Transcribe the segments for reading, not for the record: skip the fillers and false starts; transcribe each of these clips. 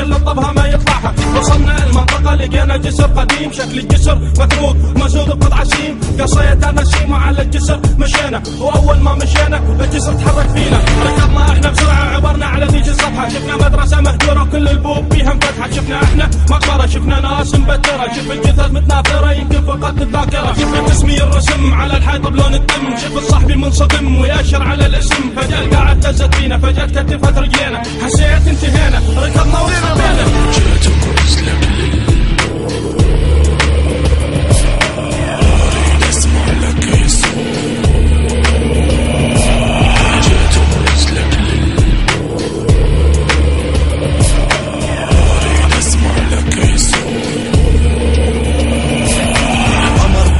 كل طبها ما يطلعها. وصلنا المنطقة لقينا جسر قديم، شكل الجسر متروك مزود بقطع سيم. قصيت النسيم على الجسر مشينا، واول ما مشينا الجسر تحرك فينا. ركضنا احنا بسرعة عبرنا على ذيك الصفحة، شفنا مدرسة مهجورة وكل البوب فيها مفتحة. شفنا احنا مقبرة، شفنا ناس مبترة، شف الجثث متناثرة يمكن فقدت الذاكرة. شفنا تسمي الرسم على الحيط بلون الدم، شف الصحفي منصدم ويأشر على الاسم. فجأة القاعة اهتزت فينا، فجأة كتفت رجلينا، حسيت انتهينا، ركضنا وصلينا. جيت واسلك اريد اسمع لك يصوت. جيت واسلك اريد اسمع لك يصوت.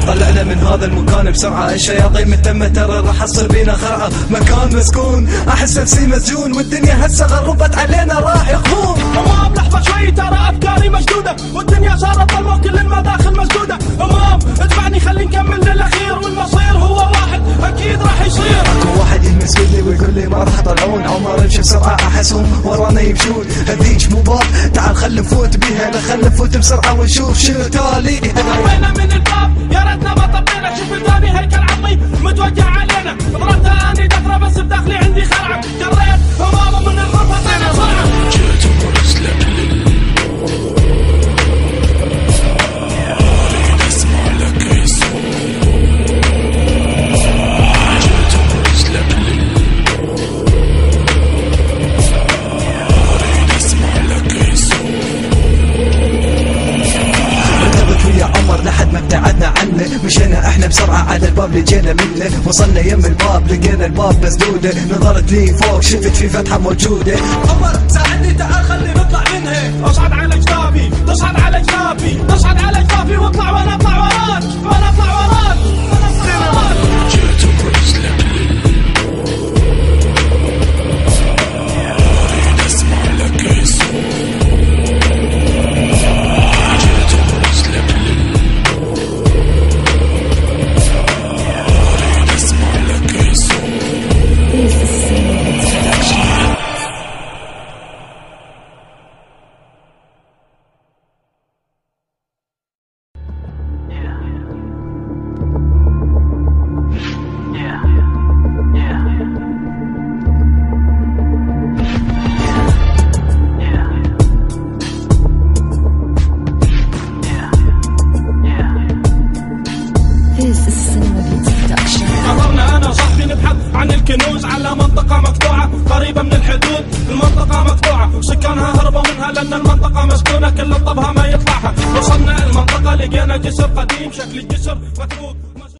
طلعنا من هذا المكان بسرعة، الشياطين متمة ترى راح تصير بينا خرعة. مكان مسكون احس نفسي مسجون، والدنيا هسه غربت علينا راح يخون. امام لحظة شوي ترى افكاري مشدودة، والدنيا صارت ظلمة وكل المداخل مسدودة. امام اتبعني خلي نكمل للاخير، والمصير هو واحد اكيد راح يصير. اكو واحد يلمس لي ويقول لي ما راح طلعون، عمر امشي بسرعة احسهم ورانا يمشون. هذيك مو باب تعال خل نفوت بيها، لا خل نفوت بسرعة ونشوف شنو تالي. طبينا من الباب يا ريتنا ما طبينا، شوف قدامي هيكل عظمي متوجه علينا. ضربتها اني دفرة بس بداخلي عندي خرعة، جريت همامه من الغرفة طينا صرعة. جيت واسلك اريد اسمع لك يصوت. جيت واسلك اريد اسمع لك يصوت. ركضت ويا عمر لحد ما ابتعدنا عنه، مشينا احنا بسرعة على الباب لجينا منه. وصلنا يم الباب لقينا الباب مسدودة، نظرت لي فوق شفت في فتحة موجودة. عمر ساعدني تعال خلي نطلع منها. اصعد على جنابي، تصعد على جنابي، تصعد على جنابي، واطلع وانا اطلع وراك، وانا اطلع وراك، وانا اطلع وراك. جيت واسلك اريد اسمع لك يصوت. جيت واسلك اريد اسمع لك يصوت. قررنا انا وصاحبي نبحث عن الكنوز على منطقة مقطوعة قريبة من الحدود. المنطقة مقطوعة سكانها هربوا منها لان المنطقة مسكونة كل طبها ما يطلعها. وصلنا المنطقة لقينا جسر قديم، شكل الجسر متروك.